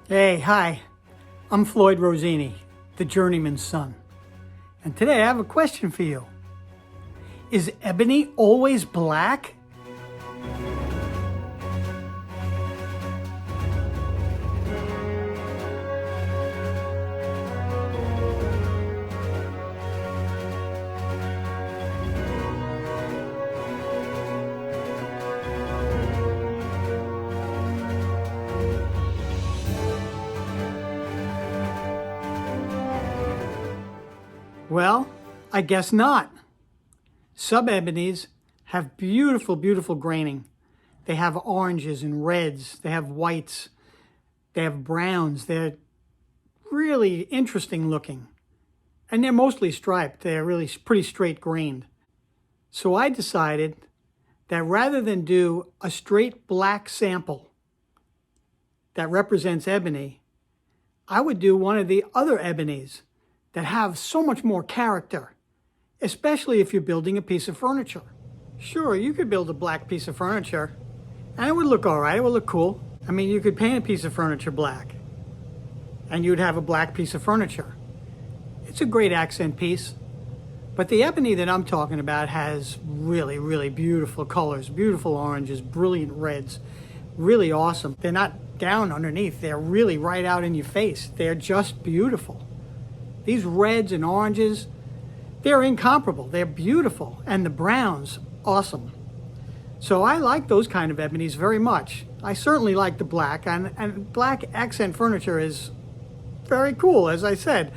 Hey, hi. I'm Floyd Rosini, the Journeyman's son. And today I have a question for you. Is ebony always black? Well, I guess not. Sub-ebonies have beautiful, beautiful graining. They have oranges and reds, they have whites, they have browns. They're really interesting looking. And they're mostly striped. They're really pretty straight grained. So I decided that rather than do a straight black sample that represents ebony, I would do one of the other ebonies that have so much more character, especially if you're building a piece of furniture. Sure, you could build a black piece of furniture and it would look all right, it would look cool. I mean, you could paint a piece of furniture black and you'd have a black piece of furniture. It's a great accent piece, but the ebony that I'm talking about has really, really beautiful colors, beautiful oranges, brilliant reds, really awesome. They're not down underneath, they're really right out in your face. They're just beautiful. These reds and oranges, they're incomparable. They're beautiful. And the browns, awesome. So I like those kind of ebonies very much. I certainly like the black, and black accent furniture is very cool, as I said.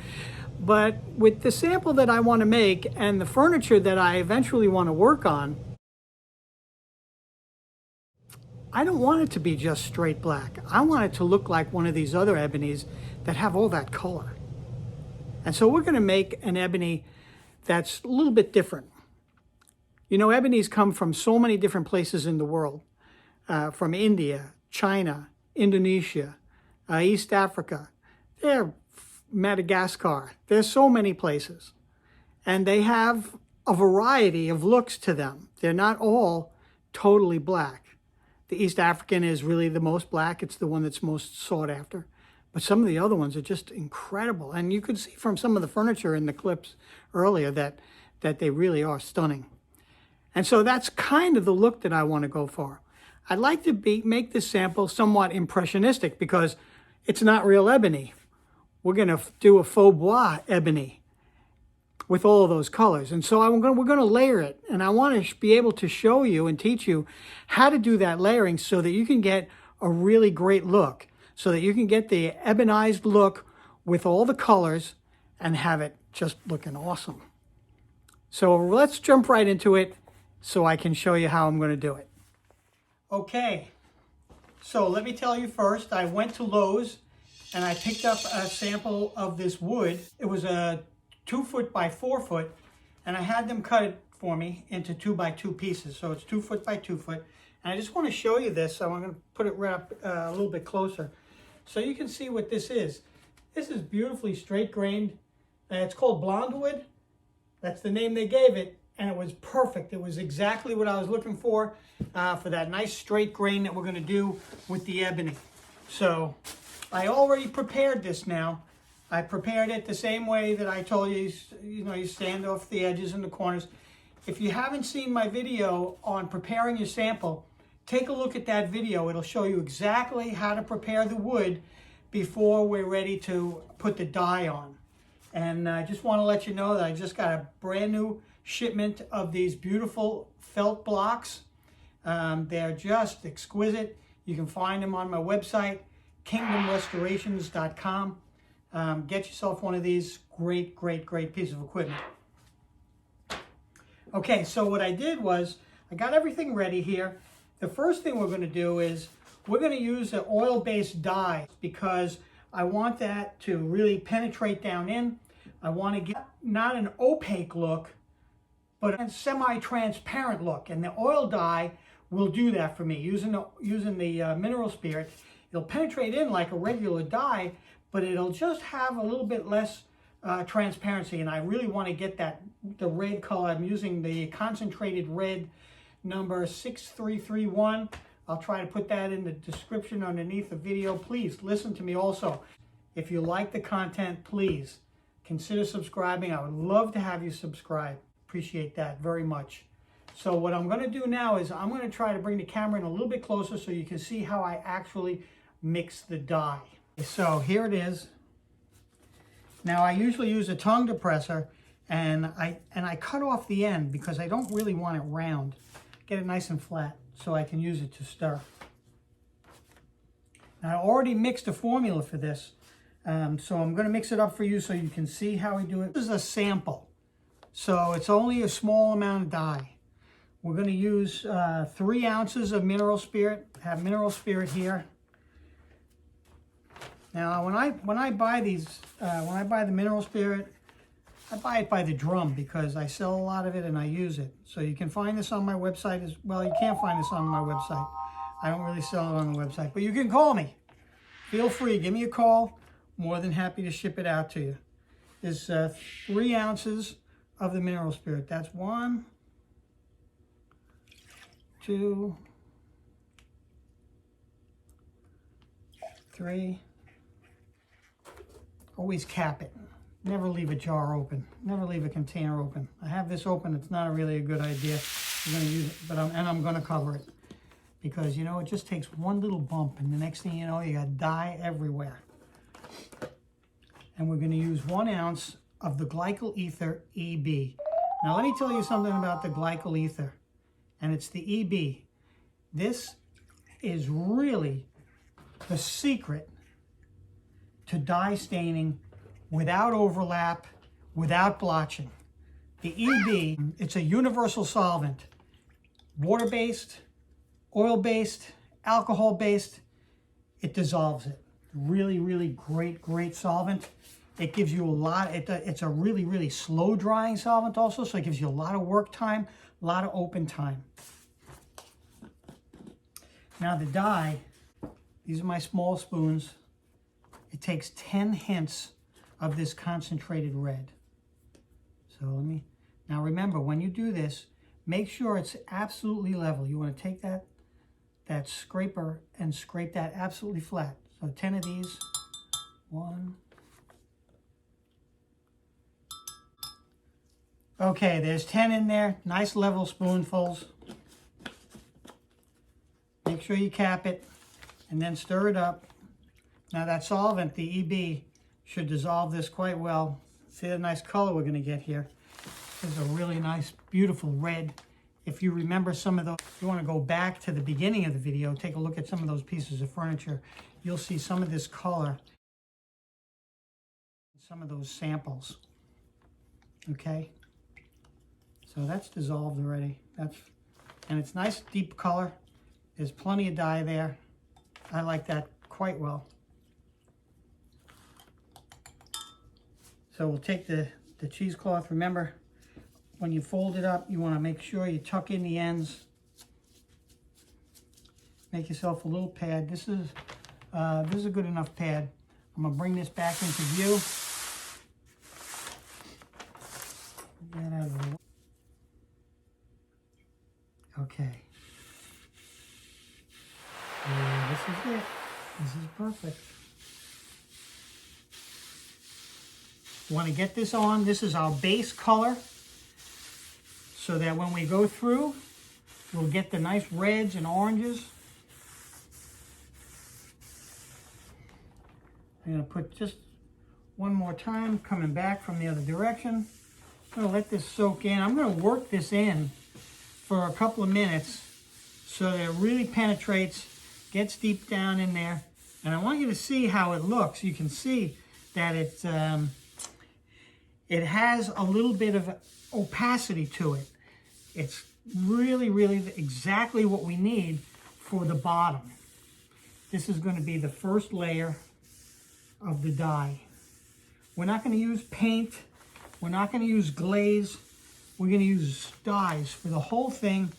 But with the sample that I want to make and the furniture that I eventually want to work on, I don't want it to be just straight black. I want it to look like one of these other ebonies that have all that color. And so we're going to make an ebony that's a little bit different. You know, ebonies come from so many different places in the world, from India, China, Indonesia, East Africa, Madagascar. There's so many places. And they have a variety of looks to them. They're not all totally black. The East African is really the most black. It's the one that's most sought after. But some of the other ones are just incredible. And you could see from some of the furniture in the clips earlier that they really are stunning. And so that's kind of the look that I want to go for. I'd like to make this sample somewhat impressionistic because it's not real ebony. We're going to do a faux bois ebony with all of those colors. And so we're going to layer it. And I want to be able to show you and teach you how to do that layering so that you can get a really great look. So that you can get the ebonized look with all the colors and have it just looking awesome. So let's jump right into it so I can show you how I'm going to do it. Okay, so let me tell you first, I went to Lowe's and I picked up a sample of this wood. It was a 2 foot by 4 foot, and I had them cut it for me into 2 by 2 pieces. So it's 2 foot by 2 foot. And I just want to show you this, so I'm going to put it right up a little bit closer. So you can see what this is. This is beautifully straight grained. It's called blonde wood. That's the name they gave it. And it was perfect. It was exactly what I was looking for that nice straight grain that we're going to do with the ebony. So I already prepared this now. I prepared it the same way that I told you, you stand off the edges and the corners. If you haven't seen my video on preparing your sample, take a look at that video. It'll show you exactly how to prepare the wood before we're ready to put the dye on. And I just want to let you know that I just got a brand new shipment of these beautiful felt blocks. They're just exquisite. You can find them on my website, kingdomrestorations.com. Get yourself one of these great, great, great pieces of equipment. Okay, so what I did was I got everything ready here. The first thing we're going to do is we're going to use an oil-based dye because I want that to really penetrate down in. I want to get not an opaque look, but a semi-transparent look. And the oil dye will do that for me. Using the mineral spirit, it'll penetrate in like a regular dye, but it'll just have a little bit less transparency. And I really want to get the red color. I'm using the concentrated red number 6331 I'll try to put that in the description underneath the video. Please listen to me also. If you like the content, please consider subscribing. I would love to have you subscribe. Appreciate that very much. So what I'm going to do now is I'm going to try to bring the camera in a little bit closer so you can see how I actually mix the dye. So here it is. Now I usually use a tongue depressor, and I cut off the end because I don't really want it round. Get it nice and flat so I can use it to stir. Now I already mixed a formula for this, so I'm going to mix it up for you so you can see how we do it. This is a sample, so it's only a small amount of dye. We're going to use 3 ounces of mineral spirit. I have mineral spirit here. Now, when I buy these, when I buy the mineral spirit, I buy it by the drum because I sell a lot of it and I use it. So you can find this on my website as well. You can't find this on my website. I don't really sell it on the website, but you can call me. Feel free, give me a call. More than happy to ship it out to you. There's 3 ounces of the mineral spirit. That's 1, 2, 3. Always cap it. Never leave a jar open. Never leave a container open. I have this open. It's not really a good idea. I'm going to use it, but I'm going to cover it because, you know, it just takes one little bump, and the next thing you know, you got dye everywhere. And we're going to use 1 ounce of the glycol ether EB. Now, let me tell you something about the glycol ether, and it's the EB. This is really the secret to dye staining without overlap, without blotching. The EB, it's a universal solvent. Water-based, oil-based, alcohol-based, it dissolves it. Really, really great solvent. It gives you a lot, it's a really, really slow drying solvent also, so it gives you a lot of work time, a lot of open time. Now the dye, these are my small spoons. It takes 10 hints of this concentrated red. So now remember, when you do this, make sure it's absolutely level. You want to take that scraper and scrape that absolutely flat. So 10 of these, 1. Okay, there's 10 in there, nice level spoonfuls. Make sure you cap it and then stir it up. Now that solvent, the EB, should dissolve this quite well. See the nice color we're going to get here. This is a really nice, beautiful red. If you remember some of those, if you want to go back to the beginning of the video, take a look at some of those pieces of furniture. You'll see some of this color, some of those samples. Okay? So that's dissolved already. And it's nice, deep color. There's plenty of dye there. I like that quite well. So we'll take the cheesecloth. Remember, when you fold it up, you want to make sure you tuck in the ends. Make yourself a little pad. This is a good enough pad. I'm going to bring this back into view. Get that out of the way. Okay. This is it. This is perfect. You want to get this on. This is our base color so that when we go through, we'll get the nice reds and oranges. I'm going to put just one more time, coming back from the other direction. I'm going to let this soak in. I'm going to work this in for a couple of minutes so that it really penetrates, gets deep down in there. And I want you to see how it looks. You can see that it has a little bit of opacity to it. It's really, really exactly what we need for the bottom. This is going to be the first layer of the dye. We're not going to use paint. We're not going to use glaze. We're going to use dyes for the whole thing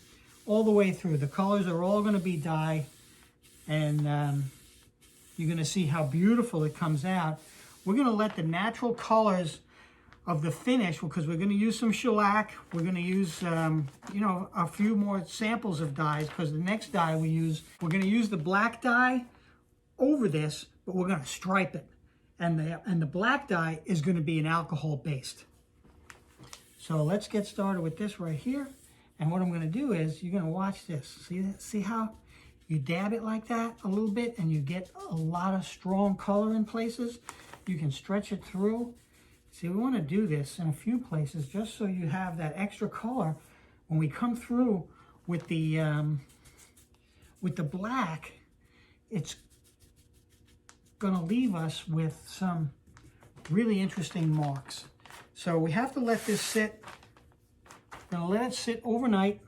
all the way through. The colors are all going to be dye, and you're going to see how beautiful it comes out. We're going to let the natural colors of the finish, because we're going to use some shellac. We're going to use, you know, a few more samples of dyes, because the next dye we're going to use the black dye over this, but we're going to stripe it. And the black dye is going to be an alcohol based. So let's get started with this right here. And what I'm going to do is, you're going to watch this. See how you dab it like that a little bit and you get a lot of strong color in places? You can stretch it through. See, we want to do this in a few places just so you have that extra color when we come through with the black. It's going to leave us with some really interesting marks. So we have to let this sit. We're going to let it sit overnight.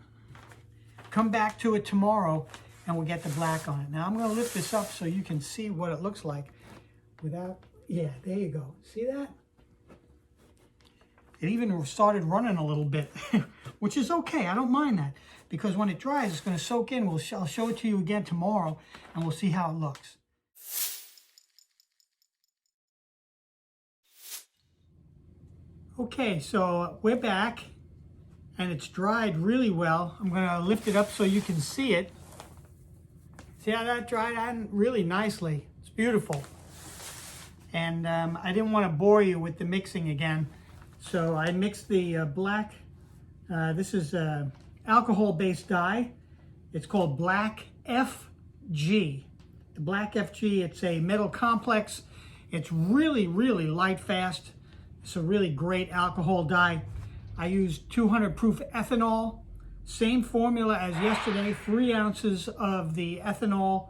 Come back to it tomorrow and we'll get the black on it. Now I'm going to lift this up so you can see what it looks like without, yeah, there you go. See that? It even started running a little bit, which is okay. I don't mind that, because when it dries, it's going to soak in. I'll show it to you again tomorrow and we'll see how it looks. Okay, so we're back and it's dried really well. I'm going to lift it up so you can see it. See how that dried on really nicely? It's beautiful. And I didn't want to bore you with the mixing again. So I mixed the black, this is alcohol-based dye. It's called Black FG. The Black FG, it's a metal complex. It's really, really light fast. It's a really great alcohol dye. I used 200 proof ethanol. Same formula as yesterday, 3 ounces of the ethanol,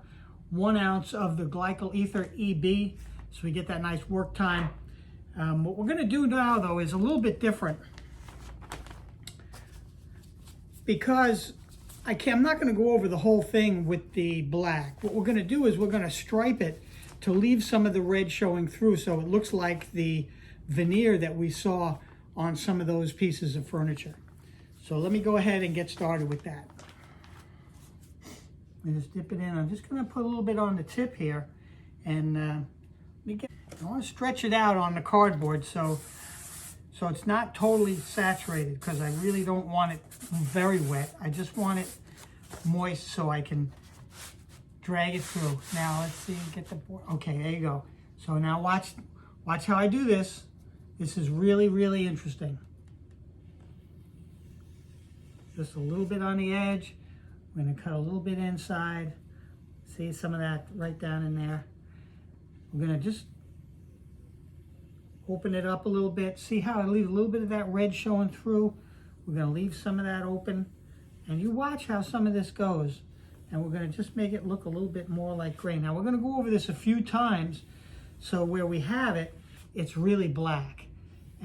1 ounce of the glycol ether EB. So we get that nice work time. What we're gonna do now though is a little bit different, because I'm not gonna go over the whole thing with the black. What we're gonna do is we're gonna stripe it to leave some of the red showing through, so it looks like the veneer that we saw on some of those pieces of furniture. So let me go ahead and get started with that. Just dip it in. I'm just gonna put a little bit on the tip here, and I want to stretch it out on the cardboard so it's not totally saturated, because I really don't want it very wet. I just want it moist so I can drag it through. Now let's see, get the board. Okay, there you go. So now watch how I do this. This is really, really interesting. Just a little bit on the edge. I'm going to cut a little bit inside. See some of that right down in there. We're going to just open it up a little bit. See how I leave a little bit of that red showing through? We're going to leave some of that open. And you watch how some of this goes. And we're going to just make it look a little bit more like gray. Now we're going to go over this a few times, so where we have it, it's really black.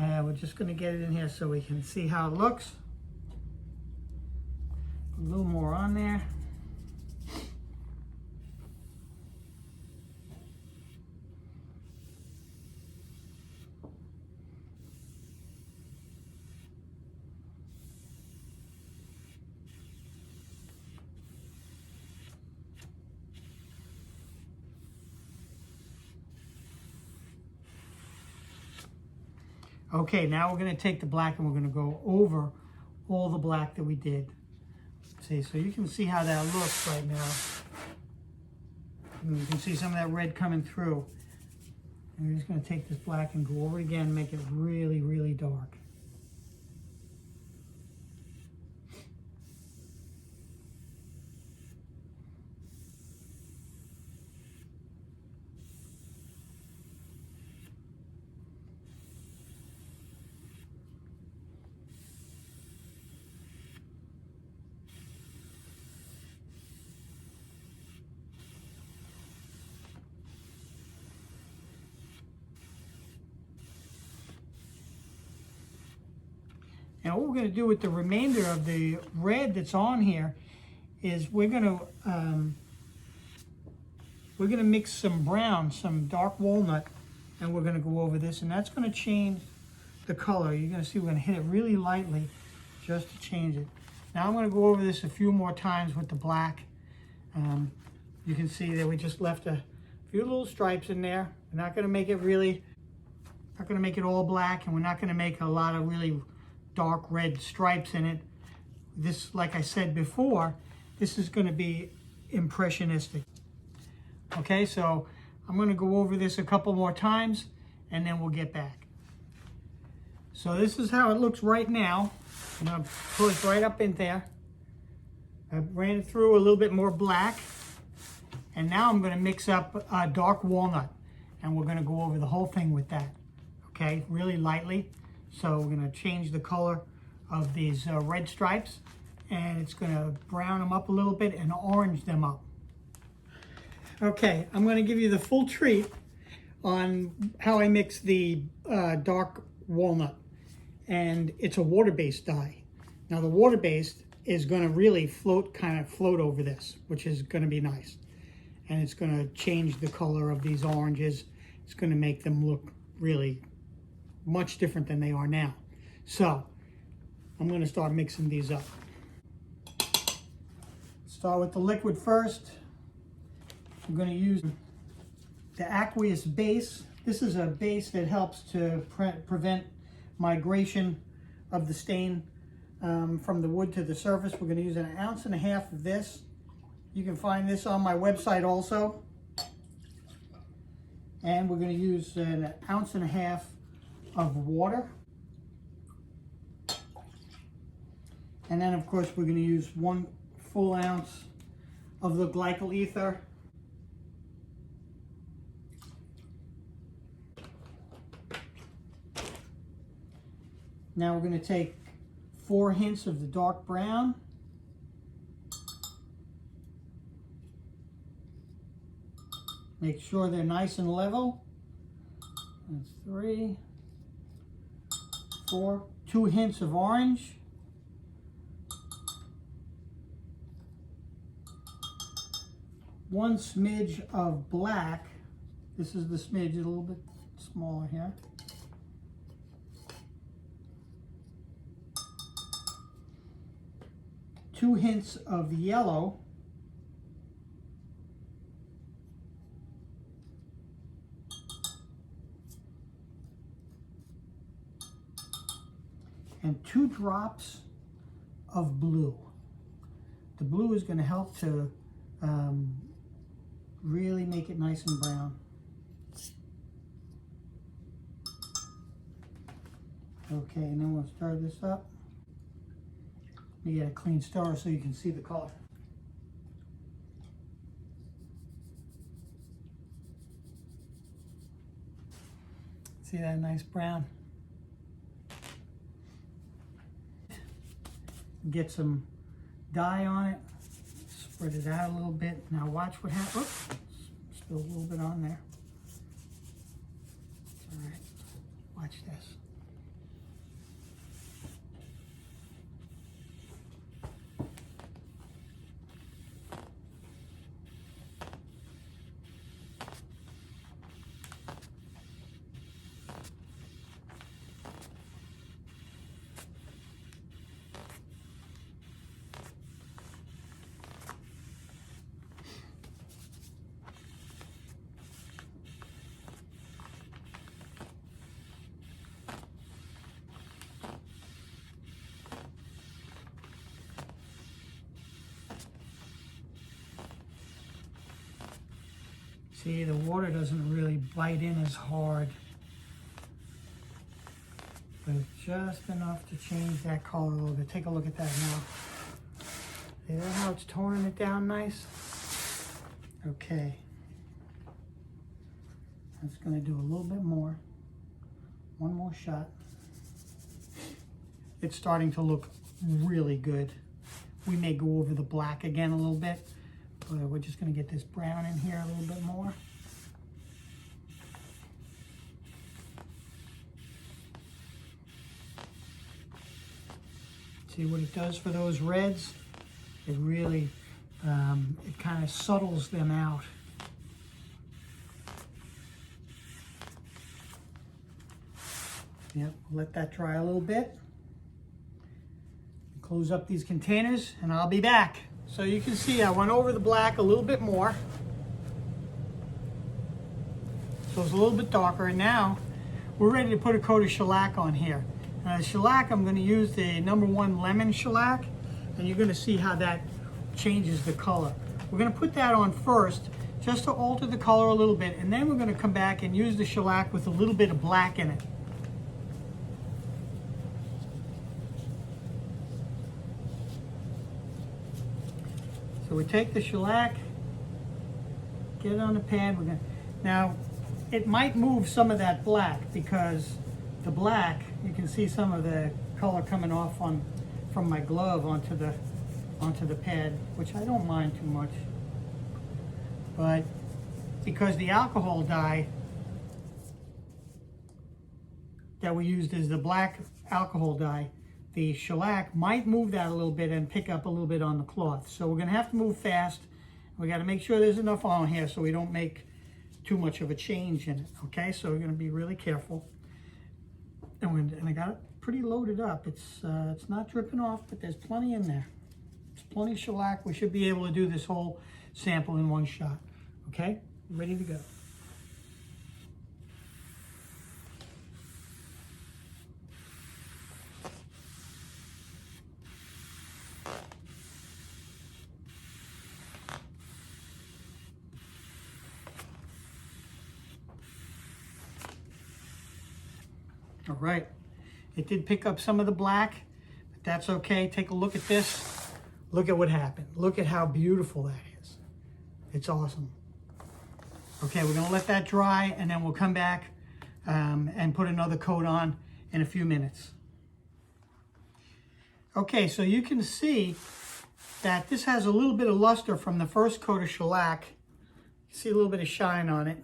And we're just going to get it in here so we can see how it looks. A little more on there. Okay, now we're going to take the black and we're going to go over all the black that we did. See, so you can see how that looks right now. And you can see some of that red coming through. And we're just going to take this black and go over it again, make it really, really dark. Now what we're going to do with the remainder of the red that's on here is we're going to mix some brown, some dark walnut, and we're going to go over this, and that's going to change the color. You're going to see we're going to hit it really lightly just to change it. Now I'm going to go over this a few more times with the black. You can see that we just left a few little stripes in there. We're not going to make it really Not going to make it all black, and we're not going to make a lot of really dark red stripes in it. This, like I said before, this is going to be impressionistic. Okay, so I'm going to go over this a couple more times, and then we'll get back. So this is how it looks right now. I'm going to push right up in there. I ran it through a little bit more black, and now I'm going to mix up dark walnut, and we're going to go over the whole thing with that. Okay, really lightly. So we're going to change the color of these red stripes, and it's going to brown them up a little bit and orange them up. Okay, I'm going to give you the full treat on how I mix the dark walnut, and it's a water-based dye. Now the water-based is going to really kind of float over this, which is going to be nice, and it's going to change the color of these oranges. It's going to make them look really much different than they are now. So I'm going to start mixing these up. Start with the liquid first. I'm going to use the aqueous base. This is a base that helps to prevent migration of the stain from the wood to the surface. We're going to use 1.5 ounces of this. You can find this on my website also. And we're going to use 1.5 ounces of water. And then of course we're going to use 1 full ounce of the glycol ether. Now we're going to take 4 hints of the dark brown. Make sure they're nice and level. That's 3, 4, 2 hints of orange. One smidge of black. This is the smidge, a little bit smaller here. Two hints of yellow. And 2 drops of blue. The blue is going to help to really make it nice and brown. Okay, and then we'll stir this up. You get a clean stir so you can see the color. See that nice brown? Get some dye on it, spread it out a little bit. Now watch what happens. Oops, spill a little bit on there. It's all right. Watch this. See, the water doesn't really bite in as hard, but just enough to change that color a little bit. Take a look at that now. See that how it's toning it down nice? Okay. That's going to do a little bit more. One more shot. It's starting to look really good. We may go over the black again a little bit, but we're just going to get this brown in here a little bit more. See what it does for those reds? It really, it kind of subtles them out. Yep, let that dry a little bit. Close up these containers and I'll be back. So you can see I went over the black a little bit more. So it's a little bit darker, and now we're ready to put a coat of shellac on here. The shellac, I'm going to use the #1 lemon shellac, and you're going to see how that changes the color. We're going to put that on first, just to alter the color a little bit, and then we're going to come back and use the shellac with a little bit of black in it. So we take the shellac, get it on the pad. Now, it might move some of that black, because the black, you can see some of the color coming off from my glove onto the pad, which I don't mind too much. But because the alcohol dye that we used is the black alcohol dye, the shellac might move that a little bit and pick up a little bit on the cloth. So we're going to have to move fast. We got to make sure there's enough on here so we don't make too much of a change in it. Okay, so we're going to be really careful. And I got it pretty loaded up. It's not dripping off, but there's plenty in there. There's plenty of shellac. We should be able to do this whole sample in one shot. Okay, ready to go. All right, it did pick up some of the black, but that's okay. Take a look at this. Look at what happened. Look at how beautiful that is. It's awesome. Okay, we're gonna let that dry, and then we'll come back and put another coat on in a few minutes. Okay, so you can see that this has a little bit of luster from the first coat of shellac. You see a little bit of shine on it.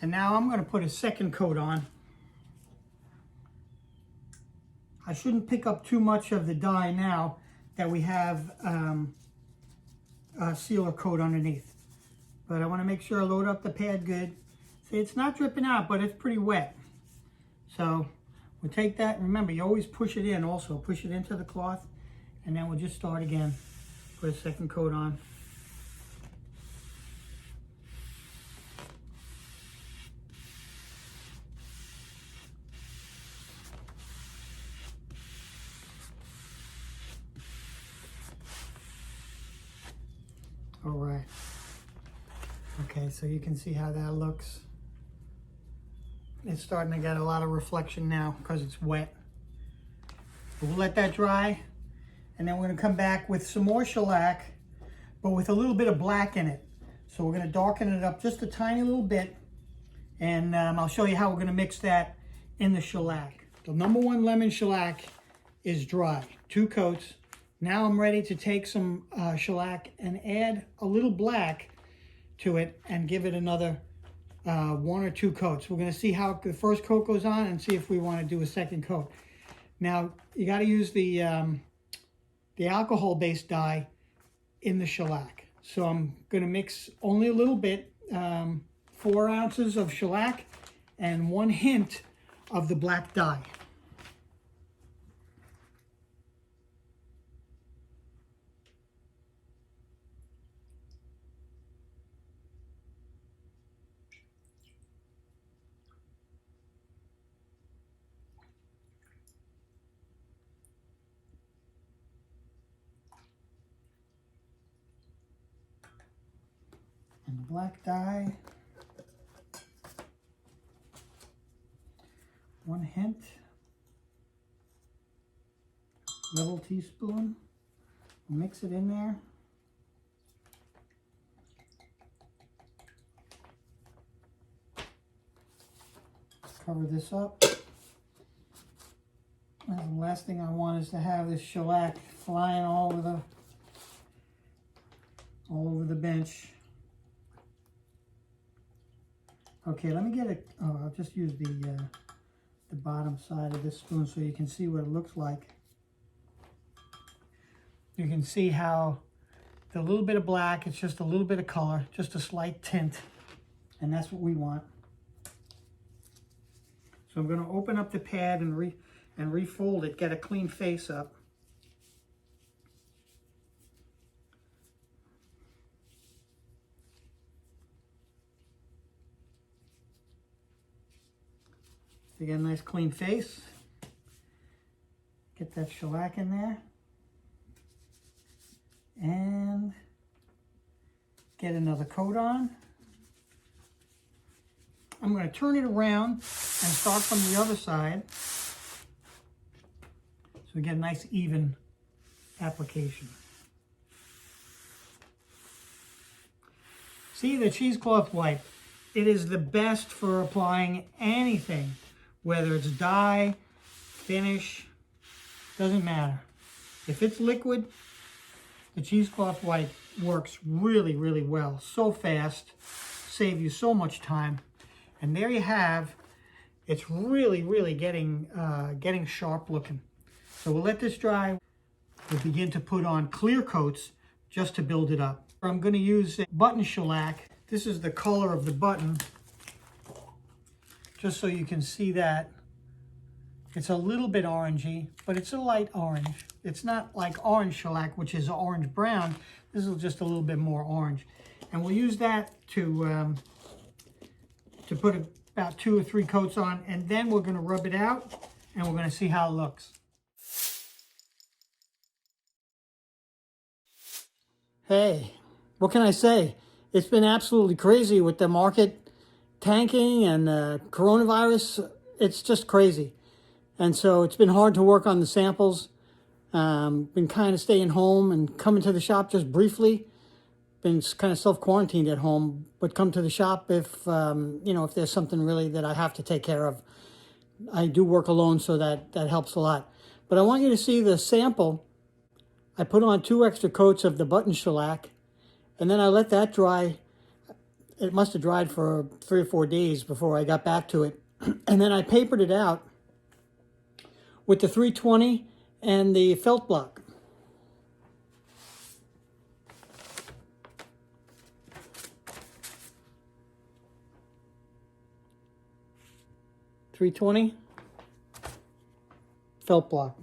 And now I'm gonna put a second coat on. I shouldn't pick up too much of the dye now that we have a sealer coat underneath. But I want to make sure I load up the pad good. See, it's not dripping out, but it's pretty wet. So we'll take that. Remember, you always push it in also. Push it into the cloth, and then we'll just start again. Put a second coat on. All right. Okay, so you can see how that looks. It's starting to get a lot of reflection now because it's wet. But we'll let that dry, and then we're gonna come back with some more shellac, but with a little bit of black in it. So we're gonna darken it up just a tiny little bit, and I'll show you how we're gonna mix that in the shellac. The #1 lemon shellac is dry, 2 coats. Now I'm ready to take some shellac and add a little black to it and give it another 1 or 2 coats. We're going to see how the first coat goes on and see if we want to do a second coat. Now you got to use the alcohol-based dye in the shellac. So I'm going to mix only a little bit, 4 ounces of shellac and 1 hint of the black dye. And the black dye, 1 hint, level teaspoon, mix it in there. Cover this up. And the last thing I want is to have this shellac flying all over the bench. Okay, let me get it. Oh, I'll just use the bottom side of this spoon so you can see what it looks like. You can see how the little bit of black, it's just a little bit of color, just a slight tint, and that's what we want. So I'm going to open up the pad and refold it, get a clean face up. So you get a nice clean face. Get that shellac in there. And get another coat on. I'm going to turn it around and start from the other side. So we get a nice even application. See, the cheesecloth wipe, it is the best for applying anything, whether it's dye, finish, doesn't matter. If it's liquid, the cheesecloth wipe works really, really well. So fast, save you so much time. And there you have, it's really, really getting sharp looking. So we'll let this dry. We'll begin to put on clear coats just to build it up. I'm going to use button shellac. This is the color of the button, just so you can see that. It's a little bit orangey, but it's a light orange. It's not like orange shellac, which is orange brown. This is just a little bit more orange. And we'll use that to put about 2 or 3 coats on, and then we're going to rub it out, and we're going to see how it looks. Hey, what can I say? It's been absolutely crazy with the market tanking and coronavirus. It's just crazy. And so it's been hard to work on the samples. Been kind of staying home and coming to the shop just briefly. Been kind of self-quarantined at home, but come to the shop if, you know, if there's something really that I have to take care of. I do work alone, so that helps a lot. But I want you to see the sample. I put on 2 extra coats of the button shellac, and then I let that dry. It must have dried for 3 or 4 days before I got back to it. And then I papered it out with the 320 and the felt block. .320 felt block.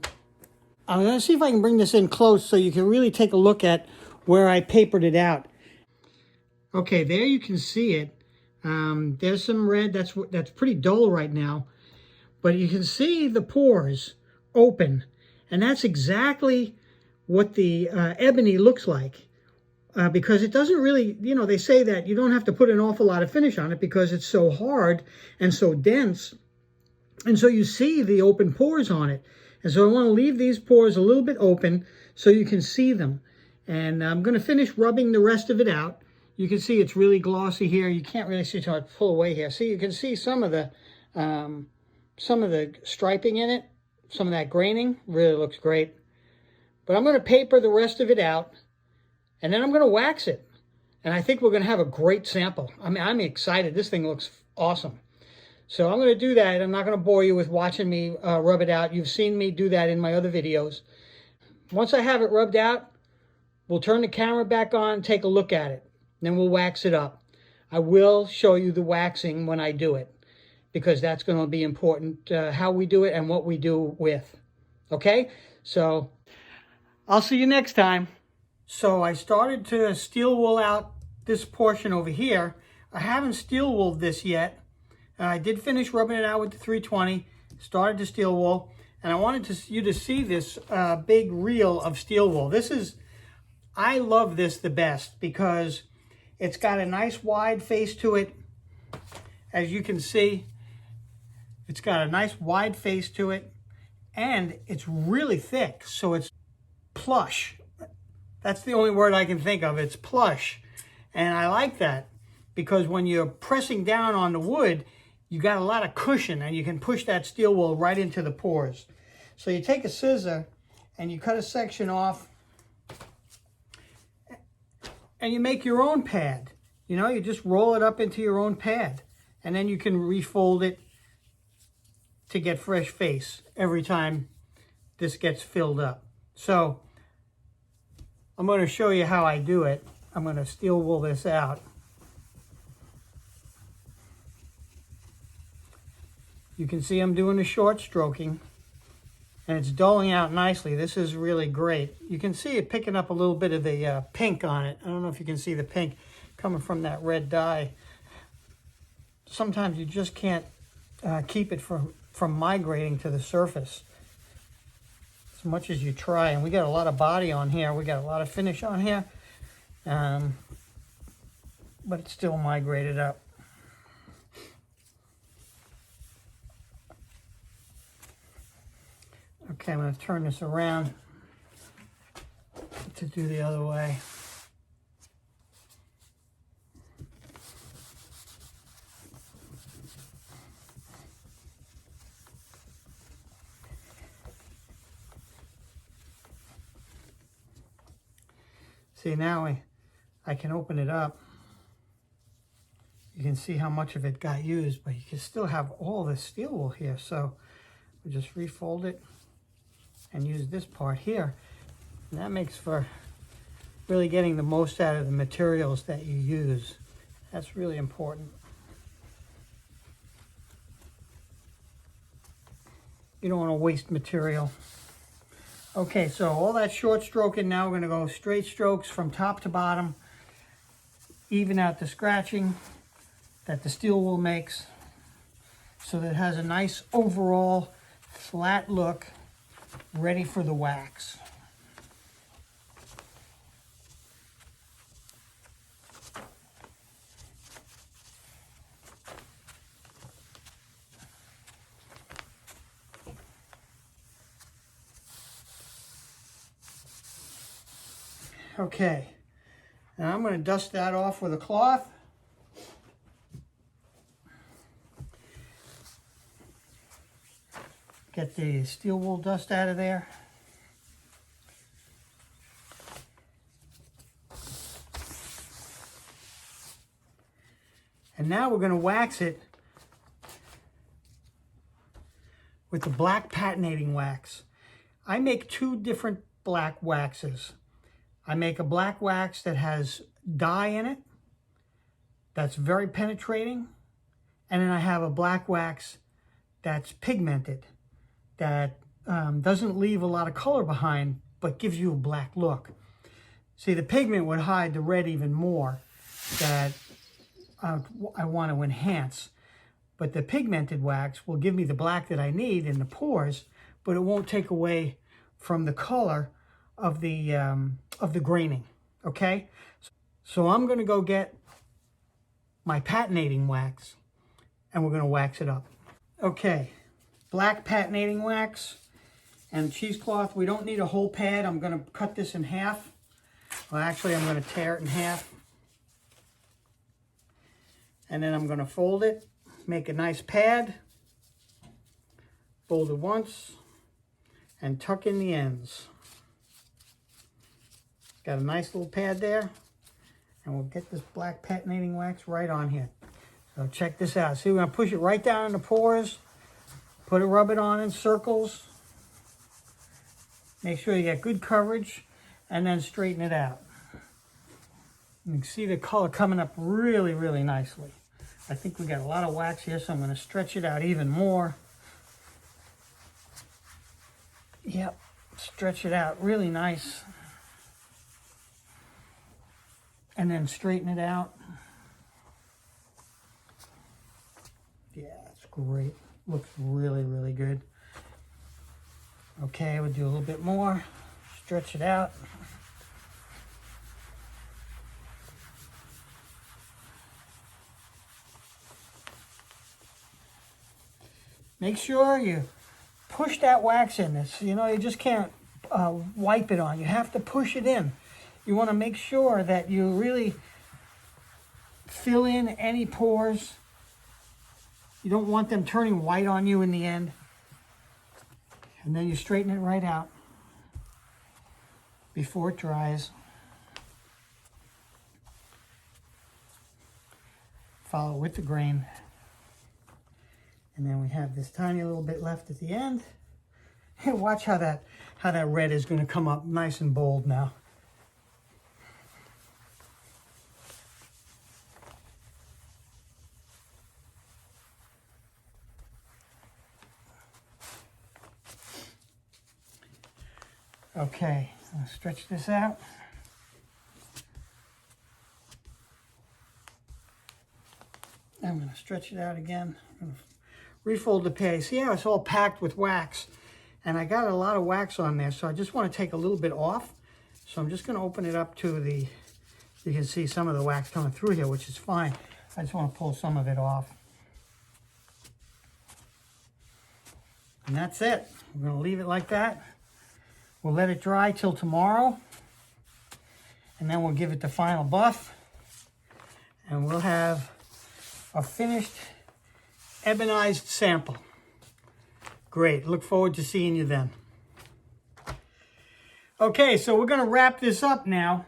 I'm going to see if I can bring this in close so you can really take a look at where I papered it out. Okay, there you can see it. There's some red. That's pretty dull right now. But you can see the pores open. And that's exactly what the ebony looks like. Because it doesn't really, you know, they say that you don't have to put an awful lot of finish on it because it's so hard and so dense. And so you see the open pores on it. And so I want to leave these pores a little bit open so you can see them. And I'm going to finish rubbing the rest of it out. You can see it's really glossy here. You can't really see until I pull away here. See, you can see some of the striping in it, some of that graining. Really looks great. But I'm going to paper the rest of it out, and then I'm going to wax it. And I think we're going to have a great sample. I mean, I'm excited. This thing looks awesome. So I'm going to do that. I'm not going to bore you with watching me rub it out. You've seen me do that in my other videos. Once I have it rubbed out, we'll turn the camera back on, take a look at it. Then we'll wax it up. I will show you the waxing when I do it, because that's going to be important, how we do it and what we do with. Okay? So I'll see you next time. So I started to steel wool out this portion over here. I haven't steel wooled this yet. I did finish rubbing it out with the 320, started to steel wool, and I wanted you to see this big reel of steel wool. I love this the best because it's got a nice wide face to it. As you can see, it's got a nice wide face to it, and it's really thick, so it's plush. That's the only word I can think of. It's plush, and I like that because when you're pressing down on the wood, you got a lot of cushion, and you can push that steel wool right into the pores. So you take a scissor and you cut a section off, and you make your own pad. You know, you just roll it up into your own pad, and then you can refold it to get fresh face every time this gets filled up. So I'm going to show you how I do it. I'm going to steel wool this out. You can see I'm doing the short stroking, and it's dulling out nicely. This is really great. You can see it picking up a little bit of the pink on it. I don't know if you can see the pink coming from that red dye. Sometimes you just can't keep it from migrating to the surface as much as you try. And we got a lot of body on here. We got a lot of finish on here. But it's still migrated up. Okay, I'm going to turn this around to do the other way. See, now I can open it up. You can see how much of it got used, but you can still have all the steel wool here. So we just refold it and use this part here. And that makes for really getting the most out of the materials that you use. That's really important. You don't want to waste material. Okay, so all that short stroking, now we're going to go straight strokes from top to bottom, even out the scratching that the steel wool makes, so that it has a nice overall flat look, ready for the wax. Okay, now I'm going to dust that off with a cloth. Get the steel wool dust out of there. And now we're going to wax it with the black patinating wax. I make two different black waxes. I make a black wax that has dye in it, that's very penetrating, and then I have a black wax that's pigmented, that doesn't leave a lot of color behind, but gives you a black look. See, the pigment would hide the red even more that I want to enhance, but the pigmented wax will give me the black that I need in the pores, but it won't take away from the color of the graining. Okay, so I'm going to go get my patinating wax and we're going to wax it up. Okay, black patinating wax and cheesecloth. We don't need a whole pad. I'm going to cut this in half. Well, actually, I'm going to tear it in half, and then I'm going to fold it, make a nice pad, fold it once, and tuck in the ends. Got a nice little pad there, and we'll get this black patinating wax right on here. So check this out. See, we're going to push it right down in the pores, rub it on in circles, make sure you get good coverage, and then straighten it out. You can see the color coming up really, really nicely. I think we got a lot of wax here, so I'm going to stretch it out even more. Yep, stretch it out really nice. And then straighten it out. Yeah, it's great. Looks really, really good. Okay, we'll do a little bit more. Stretch it out. Make sure you push that wax in. This, you know, you just can't wipe it on. You have to push it in. You want to make sure that you really fill in any pores. You don't want them turning white on you in the end. And then you straighten it right out before it dries. Follow with the grain. And then we have this tiny little bit left at the end. And watch how that red is going to come up nice and bold now. Okay, I'll stretch this out. I'm going to stretch it out again. I'm going to refold the pad. See how it's all packed with wax? And I got a lot of wax on there, so I just want to take a little bit off. So I'm just going to open it up to the, you can see some of the wax coming through here, which is fine. I just want to pull some of it off. And that's it. I'm going to leave it like that. We'll let it dry till tomorrow. And then we'll give it the final buff. And we'll have a finished ebonized sample. Great. Look forward to seeing you then. Okay, so we're going to wrap this up now.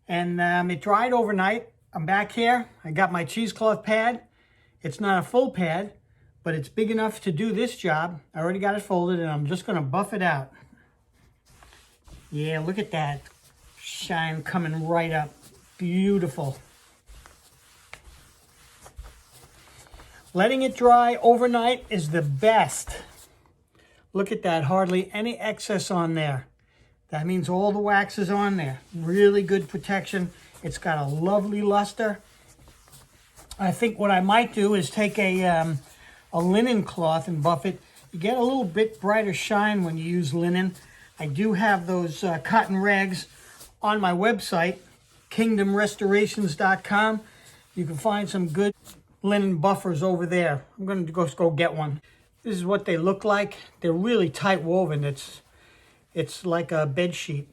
And it dried overnight. I'm back here. I got my cheesecloth pad. It's not a full pad, but it's big enough to do this job. I already got it folded, and I'm just going to buff it out. Yeah, look at that shine coming right up. Beautiful. Letting it dry overnight is the best. Look at that, hardly any excess on there. That means all the wax is on there. Really good protection. It's got a lovely luster. I think what I might do is take a linen cloth and buff it. You get a little bit brighter shine when you use linen. I do have those cotton rags on my website, kingdomrestorations.com. You can find some good linen buffers over there. I'm going to go get one. This is what they look like. They're really tight woven. It's like a bed sheet.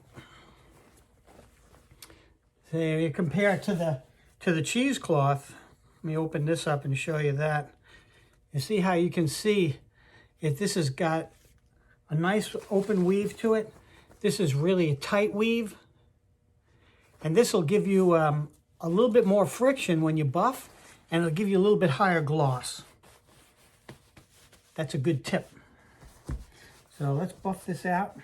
So you compare it to the cheesecloth. Let me open this up and show you that. You see how you can see if this has got a nice open weave to it. This is really a tight weave. And this will give you a little bit more friction when you buff, and it'll give you a little bit higher gloss. That's a good tip. So let's buff this out.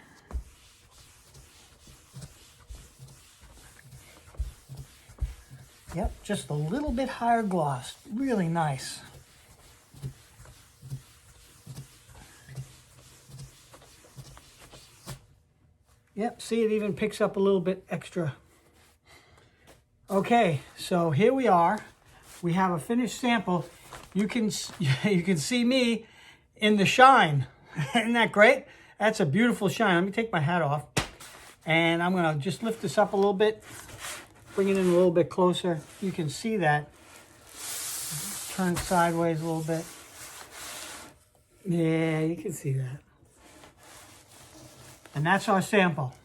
Yep, just a little bit higher gloss. Really nice. Yep, see, it even picks up a little bit extra. Okay, so here we are. We have a finished sample. You can see me in the shine. Isn't that great? That's a beautiful shine. Let me take my hat off. And I'm going to just lift this up a little bit. Bring it in a little bit closer. You can see that. Turn sideways a little bit. Yeah, you can see that. And that's our sample.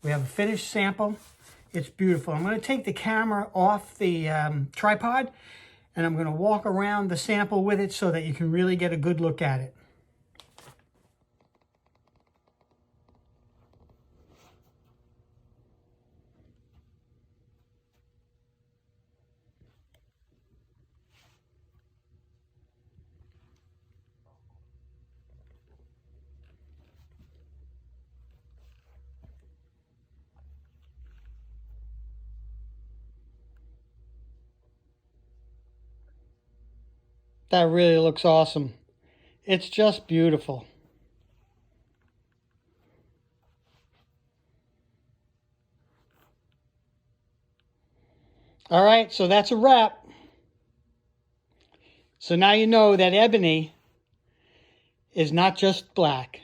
We have a finished sample. It's beautiful. I'm going to take the camera off the tripod, and I'm going to walk around the sample with it so that you can really get a good look at it. That really looks awesome. It's just beautiful. All right, so that's a wrap. So now you know that ebony is not just black.